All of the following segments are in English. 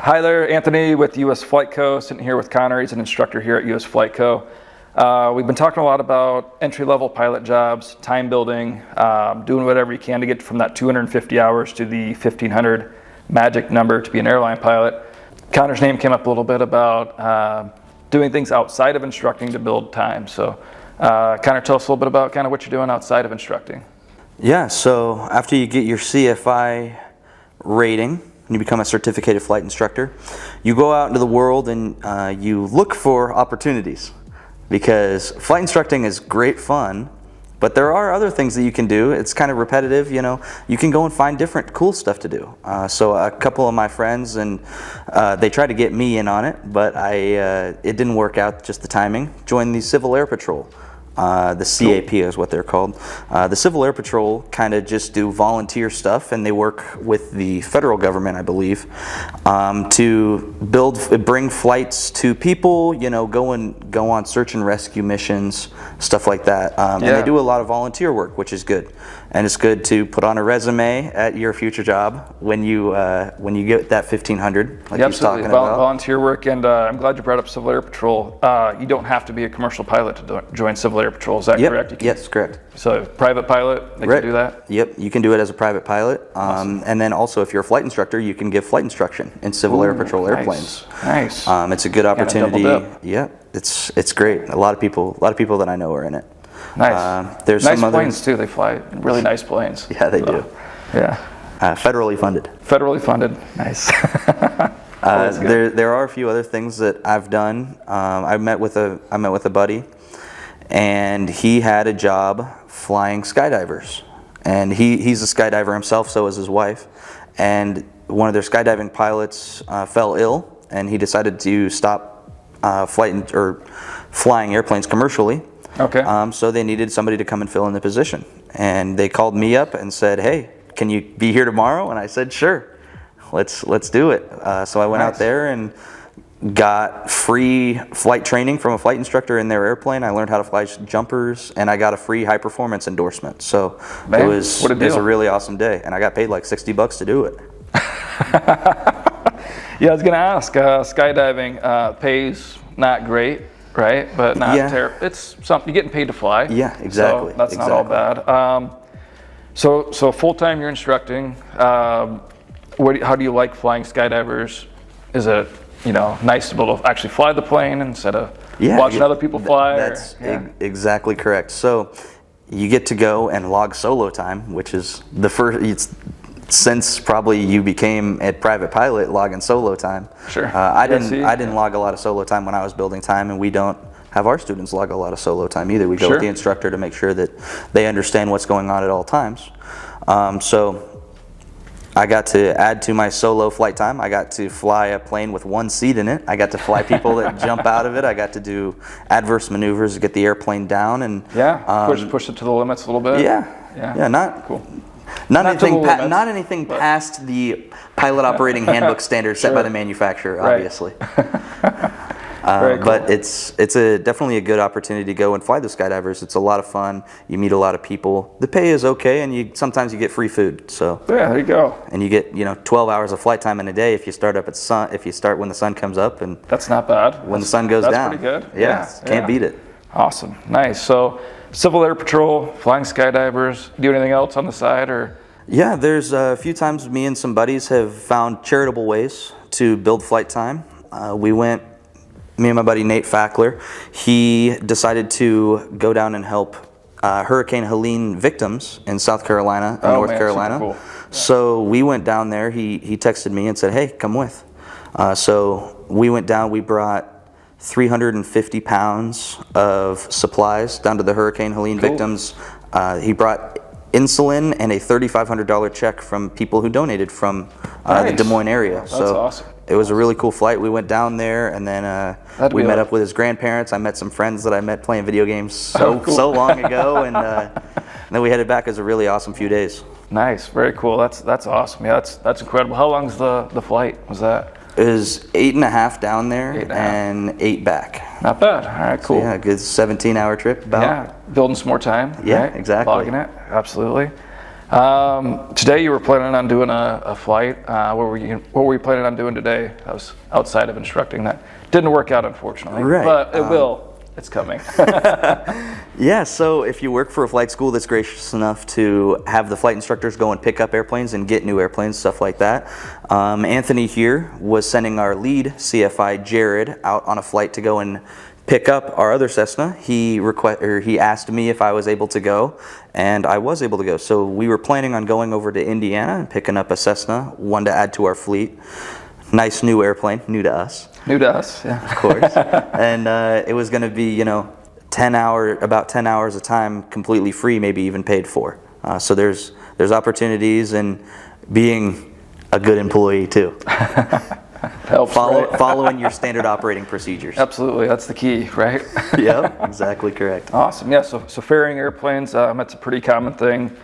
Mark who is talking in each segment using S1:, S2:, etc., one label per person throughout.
S1: Hi there, Anthony with US Flight Co. Sitting here with Connor. He's an instructor here at US Flight Co. We've been talking a lot about entry-level pilot jobs, time building, doing whatever you can to get from that 250 hours to the 1,500 magic number to be an airline pilot. Connor's name came up a little bit about doing things outside of instructing to build time. So Connor, tell us a little bit about kind of what you're doing outside of instructing.
S2: Yeah, so after you get your CFI rating, and you become a certificated flight instructor, you go out into the world and you look for opportunities, because flight instructing is great fun, but there are other things that you can do. It's kind of repetitive, you know. You can go and find different cool stuff to do. So a couple of my friends, and they tried to get me in on it, but it didn't work out, just the timing. Joined the Civil Air Patrol. The CAP is what they're called. The Civil Air Patrol kind of just do volunteer stuff, and they work with the federal government, I believe, to bring flights to people, you know, go on search and rescue missions, stuff like that. And they do a lot of volunteer work, which is good. And it's good to put on a resume at your future job when you get that 1,500, like you're talking about.
S1: Volunteer work, and I'm glad you brought up Civil Air Patrol. You don't have to be a commercial pilot to join Civil Air Patrol. Is that correct?
S2: Yes, correct.
S1: So private pilot, they can do that?
S2: Yep, you can do it as a private pilot. Awesome. And then also, if you're a flight instructor, you can give flight instruction in Civil Air Patrol airplanes.
S1: Nice.
S2: It's a good opportunity. Yeah, it's great. A lot of people that I know are in it.
S1: Nice.
S2: There's
S1: nice
S2: some
S1: planes too. They fly really nice planes.
S2: Yeah, they do.
S1: Yeah.
S2: Federally funded.
S1: Federally funded. Nice.
S2: There are a few other things that I've done. I met with a buddy, and he had a job flying skydivers, and he's a skydiver himself. So is his wife, and one of their skydiving pilots fell ill, and he decided to stop flying airplanes commercially.
S1: Okay.
S2: So they needed somebody to come and fill in the position, and they called me up and said, "Hey, can you be here tomorrow?" And I said, "Sure, let's do it." So I went out there and got free flight training from a flight instructor in their airplane. I learned how to fly jumpers, and I got a free high performance endorsement. So it was a really awesome day, and I got paid like $60 to do it.
S1: Yeah, I was gonna ask. Skydiving pays not great. Right, but not terrible. It's something you're getting paid to fly.
S2: Yeah, exactly.
S1: So that's not all bad. So full time you're instructing. How do you like flying skydivers? Is it nice to be able to actually fly the plane instead of watching other people fly?
S2: That's exactly correct. So you get to go and log solo time, which is the first. Since probably you became a private pilot, logging solo time.
S1: Sure.
S2: I didn't log a lot of solo time when I was building time, and we don't have our students log a lot of solo time either. We go with the instructor to make sure that they understand what's going on at all times. So I got to add to my solo flight time. I got to fly a plane with one seat in it. I got to fly people that jump out of it. I got to do adverse maneuvers to get the airplane down and
S1: push it to the limits a little bit.
S2: Not cool. Not anything past the pilot operating handbook standards set by the manufacturer, obviously.
S1: Cool.
S2: But it's definitely a good opportunity to go and fly the skydivers. It's a lot of fun. You meet a lot of people. The pay is okay, and sometimes you get free food. So
S1: there you go.
S2: And you get 12 hours of flight time in a day if you start when the sun comes up, and
S1: that's not bad.
S2: When the sun goes down,
S1: that's pretty good.
S2: Can't beat it.
S1: Awesome, nice. So Civil Air Patrol, flying skydivers. Do anything else on the side, or?
S2: Yeah, there's a few times me and some buddies have found charitable ways to build flight time. Me and my buddy Nate Fackler, he decided to go down and help Hurricane Helene victims in South Carolina and North Carolina.
S1: Super cool.
S2: So we went down there. He texted me and said, "Hey, come with." So we went down. We brought 350 pounds of supplies down to the Hurricane Helene victims. He brought insulin and a $3,500 check from people who donated from the Des Moines area.
S1: That's awesome.
S2: It was a really cool flight. We went down there, and then we met up with his grandparents. I met some friends that I met playing video games so long ago, and then we headed back. It was a really awesome few days.
S1: Nice, very cool. That's awesome. Yeah, that's incredible. How long's the flight? Was that?
S2: It was 8.5 down there and 8 back.
S1: Not bad. All right, cool.
S2: So yeah, a good 17-hour trip.
S1: Yeah, building some more time.
S2: Yeah,
S1: right?
S2: exactly.
S1: Logging it, absolutely. Today you were planning on doing a flight. What were you planning on doing today? That was outside of instructing. That didn't work out, unfortunately.
S2: Right.
S1: But it will. It's coming.
S2: Yeah, so if you work for a flight school that's gracious enough to have the flight instructors go and pick up airplanes and get new airplanes, stuff like that. Anthony here was sending our lead CFI, Jared, out on a flight to go and pick up our other Cessna. He asked me if I was able to go, and I was able to go. So we were planning on going over to Indiana and picking up a Cessna, one to add to our fleet. Nice new airplane, new to us.
S1: New to us, yeah.
S2: Of course. And it was going to be, about 10 hours of time completely free, maybe even paid for. So there's opportunities in being a good employee too.
S1: Helps, right?
S2: Following your standard operating procedures.
S1: Absolutely, that's the key, right?
S2: Yep, exactly correct.
S1: Awesome, yeah, so ferrying airplanes, that's a pretty common thing.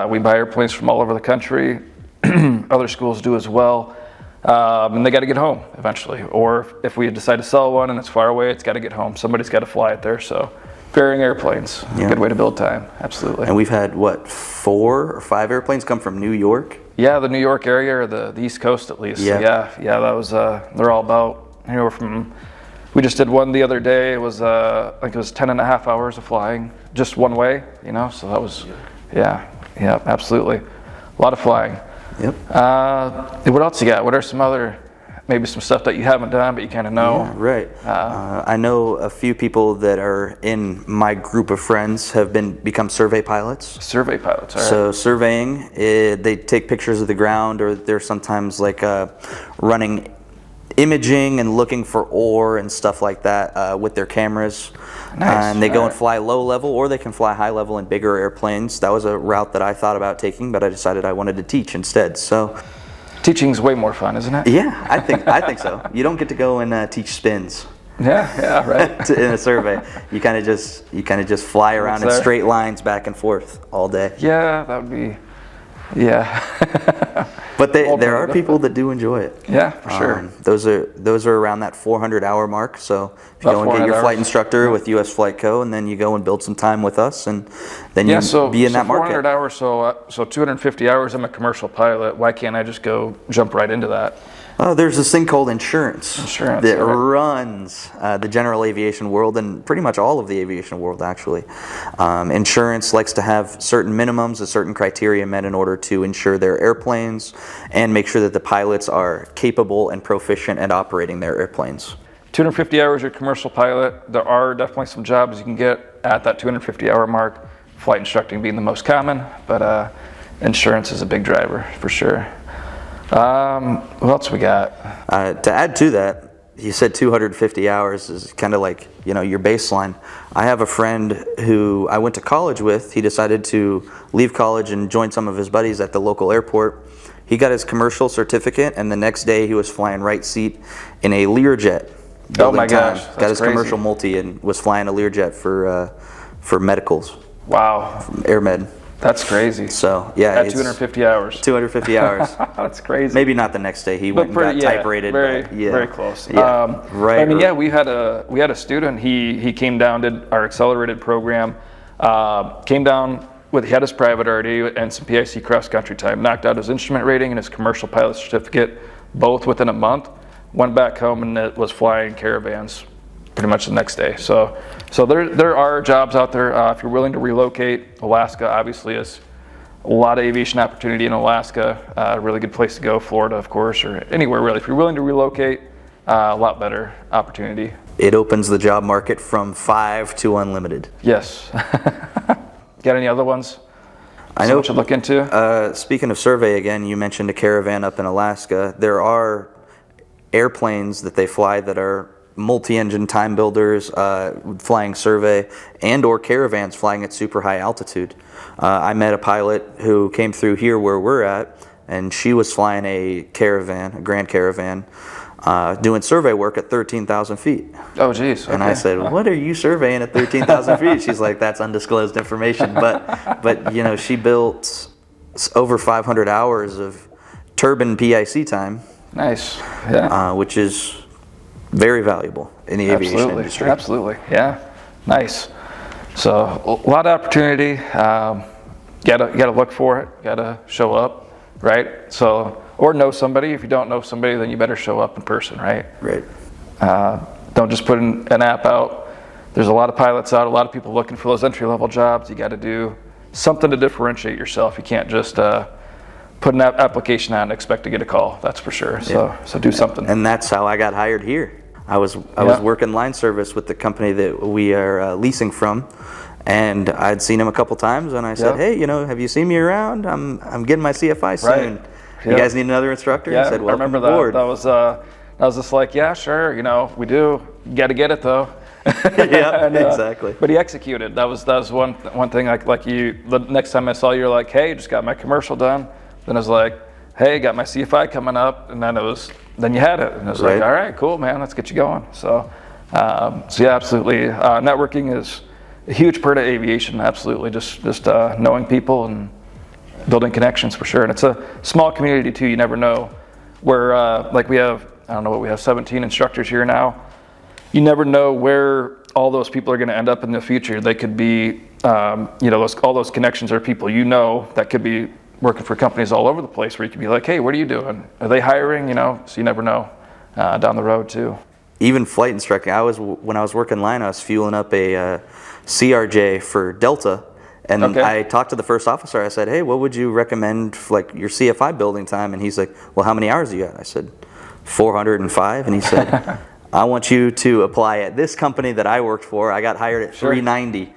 S1: We buy airplanes from all over the country. Other schools do as well. And they got to get home eventually. Or if we decide to sell one and it's far away, it's got to get home. Somebody's got to fly it there. So ferrying airplanes, good way to build time. Absolutely.
S2: And we've had, 4 or 5 airplanes come from New York?
S1: Yeah, the New York area, or the East Coast at least.
S2: Yeah.
S1: So that was, they're all about, we just did one the other day. It was, I think it was 10 and a half hours of flying, just one way, so that was, yeah, absolutely. A lot of flying.
S2: Yep.
S1: What else you got? What are maybe some stuff that you haven't done but you kind of know?
S2: Yeah, right. I know a few people that are in my group of friends have become survey pilots.
S1: Survey pilots, all right.
S2: So surveying, they take pictures of the ground, or they're sometimes running imaging and looking for ore and stuff like that with their cameras.
S1: Nice.
S2: And they go and fly low level, or they can fly high level in bigger airplanes. That was a route that I thought about taking, but I decided I wanted to teach instead. So
S1: teaching's way more fun, isn't it?
S2: yeah, I think so. You don't get to go and teach spins.
S1: Yeah, right.
S2: In a survey, you kind of just fly around in straight lines back and forth all day.
S1: Yeah, that would be. Yeah.
S2: But there are people that do enjoy it.
S1: Yeah, for sure.
S2: Those are around that 400-hour mark. So if you go and get your flight instructor with US Flight Co., and then you go and build some time with us, and then you be in that market.
S1: 400 hours, so 250 hours. I'm a commercial pilot. Why can't I just go jump right into that?
S2: There's this thing called insurance that runs the general aviation world, and pretty much all of the aviation world, actually. Insurance likes to have certain minimums, a certain criteria met in order to insure their airplanes and make sure that the pilots are capable and proficient at operating their airplanes.
S1: 250 hours, you're a commercial pilot. There are definitely some jobs you can get at that 250-hour mark, flight instructing being the most common, but insurance is a big driver for sure. What else we got?
S2: To add to that, you said 250 hours is kind of like, your baseline. I have a friend who I went to college with. He decided to leave college and join some of his buddies at the local airport. He got his commercial certificate, and the next day he was flying right seat in a Learjet.
S1: Oh my gosh, that's
S2: got his
S1: crazy.
S2: commercial multi and was flying a Learjet for medicals.
S1: Wow.
S2: From Air Med.
S1: That's crazy.
S2: So, yeah.
S1: At 250 hours.
S2: 250 hours.
S1: That's crazy.
S2: Maybe not the next day. He went and got type rated.
S1: Very close.
S2: Yeah. Right.
S1: We had a student. He came down, did our accelerated program, came down he had his private already and some PIC cross country time, knocked out his instrument rating and his commercial pilot certificate, both within a month, went back home and it was flying caravans pretty much the next day. So there are jobs out there. If you're willing to relocate, Alaska obviously is a lot of aviation opportunity in Alaska. A really good place to go. Florida, of course, or anywhere really. If you're willing to relocate, a lot better opportunity.
S2: It opens the job market from 5 to unlimited.
S1: Yes. Got any other ones?
S2: I know.
S1: What you look into?
S2: Speaking of survey again, you mentioned a caravan up in Alaska. There are airplanes that they fly that are multi-engine time builders, flying survey, and or caravans flying at super high altitude. I met a pilot who came through here where we're at, and she was flying a Grand Caravan, doing survey work at 13,000 feet.
S1: Oh, geez. Okay.
S2: And I said, what are you surveying at 13,000 feet? She's like, that's undisclosed information. But she built over 500 hours of turbine PIC time.
S1: Nice. Yeah.
S2: Which is very valuable in the aviation industry.
S1: Absolutely. Yeah. Nice. So a lot of opportunity. gotta look for it, gotta show up, right? So, or know somebody. If you don't know somebody, then you better show up in person, right?
S2: Right.
S1: Don't just put an app out. There's a lot of pilots out, a lot of people looking for those entry-level jobs. You got to do something to differentiate yourself. You can't just put an application out and expect to get a call. That's for sure. So do something.
S2: And that's how I got hired here. I was working line service with the company that we are leasing from, and I'd seen him a couple times, and I said, "Hey, have you seen me around? I'm getting my CFI soon. You guys need another instructor?"
S1: Yeah,
S2: he said,
S1: I remember that.
S2: Aboard.
S1: I was just like, yeah, sure. We do. You got to get it though.
S2: Yeah, exactly.
S1: But he executed. That was one thing. Like you, the next time I saw you, you're like, hey, just got my commercial done. Then I was like, hey, got my CFI coming up, and then you had it, and I was like, all right, cool, man, let's get you going. So yeah, absolutely. Networking is a huge part of aviation. Absolutely, just knowing people and building connections for sure. And it's a small community too. You never know where. Like we have, I don't know what we have, 17 instructors here now. You never know where all those people are going to end up in the future. They could be, all those connections are people that could be working for companies all over the place, where you could be like, hey, what are you doing? Are they hiring? So you never know down the road too.
S2: Even flight instructing. When I was working line, I was fueling up a CRJ for Delta, and I talked to the first officer. I said, hey, what would you recommend for like your CFI building time? And he's like, well, how many hours do you got? I said, 405. And he said, I want you to apply at this company that I worked for. I got hired at 390.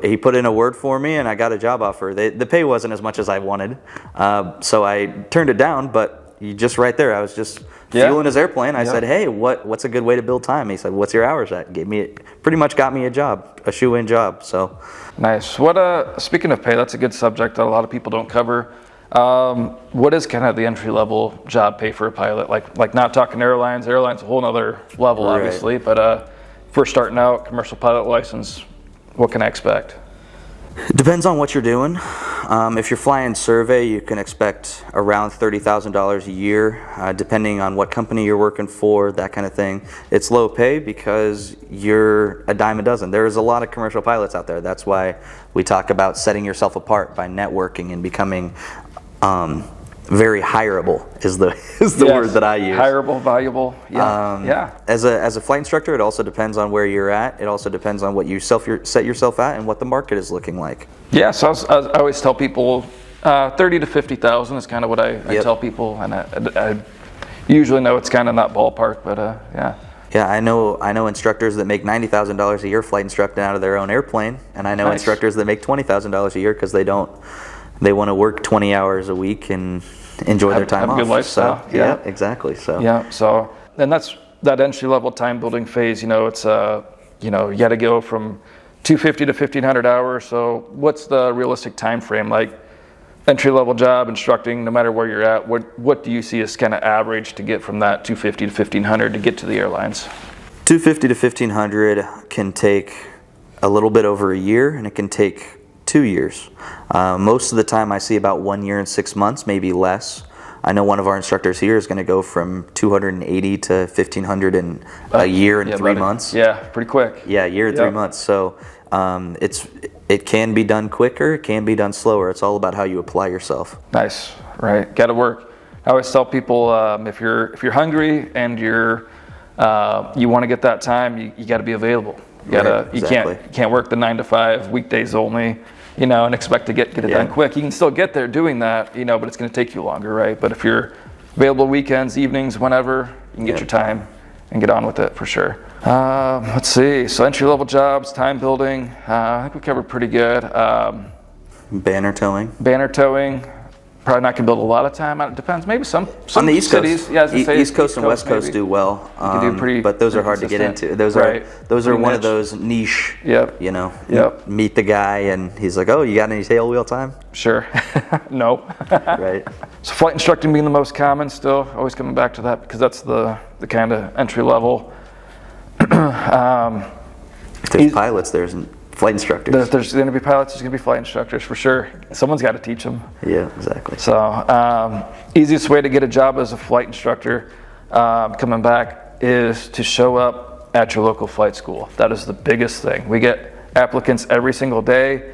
S2: He put in a word for me, and I got a job offer. The pay wasn't as much as I wanted, so I turned it down. But just right there, I was just fueling his airplane. I said, "Hey, what's a good way to build time?" He said, "What's your hours at?" Pretty much got me a job, a shoe-in job. So
S1: nice. Speaking of pay, that's a good subject that a lot of people don't cover. What is kind of the entry-level job pay for a pilot? Like not talking airlines. Airlines a whole nother level, obviously. But if we're starting out, commercial pilot license, what can I expect?
S2: It depends on what you're doing. If you're flying survey, you can expect around $30,000 a year, depending on what company you're working for, that kind of thing. It's low pay because you're a dime a dozen. There's a lot of commercial pilots out there. That's why we talk about setting yourself apart by networking and becoming very hireable is the word that I use.
S1: Hireable, valuable. Yeah.
S2: As a flight instructor, it also depends on where you're at. It also depends on what you set yourself at and what the market is looking like.
S1: Yeah. So I always tell people 30 to 50,000 is kind of what I tell people, and I usually know it's kind of in that ballpark. But yeah.
S2: Yeah, I know instructors that make $90,000 a year flight instructing out of their own airplane, and I know instructors that make $20,000 a year because they want to work 20 hours a week and enjoy their time off.
S1: Have a good lifestyle.
S2: So, yeah, exactly. So
S1: and that's that entry level time building phase. It's you got to go from 250 to 1,500 hours. So what's the realistic time frame? Like entry level job instructing, no matter where you're at, what do you see as kind of average to get from that 250 to 1,500 to get to the airlines?
S2: 250 to 1,500 can take a little bit over a year, and it can take 2 years. Most of the time I see about 1 year and 6 months, maybe less. I know one of our instructors here is going to go from 280 to 1,500 in a year and 3 months.
S1: Yeah, pretty quick.
S2: Yeah, a year and 3 months. So it can be done quicker, it can be done slower. It's all about how you apply yourself.
S1: Nice, right? Got to work. I always tell people if you're hungry and you want to get that time, you got to be available. You can't work the 9 to 5 weekdays only, and expect to get it done quick. You can still get there doing that, but it's going to take you longer, right? But if you're available weekends, evenings, whenever, you can get your time and get on with it for sure. Let's see. So entry level jobs, time building. I think we covered pretty good.
S2: Banner towing.
S1: Probably not going to build a lot of time. It depends. Maybe some
S2: on the East
S1: cities.
S2: Coast.
S1: Yeah, I was gonna say
S2: East Coast and West Coast do well. But those are hard to get into. Those are one of those niche. Meet the guy and he's like, "Oh, you got any tail wheel time?"
S1: Sure. No.
S2: Right.
S1: So flight instructing being the most common still. Always coming back to that because that's the kind of entry level.
S2: If there's pilots, there's flight instructors.
S1: There's going to be pilots, there's going to be flight instructors for sure. Someone's got to teach them.
S2: Yeah, exactly.
S1: So easiest way to get a job as a flight instructor coming back is to show up at your local flight school. That is the biggest thing. We get applicants every single day.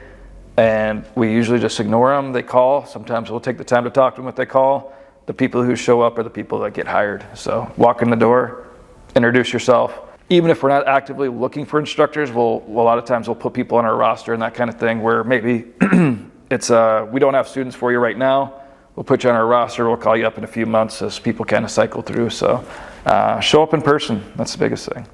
S1: and we usually just ignore them. They call. Sometimes we'll take the time to talk to them if they call. The people who show up are the people that get hired. So walk in the door, introduce yourself. Even if we're not actively looking for instructors, a lot of times we'll put people on our roster and that kind of thing, where maybe it's we don't have students for you right now. We'll put you on our roster. We'll call you up in a few months as people kind of cycle through. So show up in person. That's the biggest thing.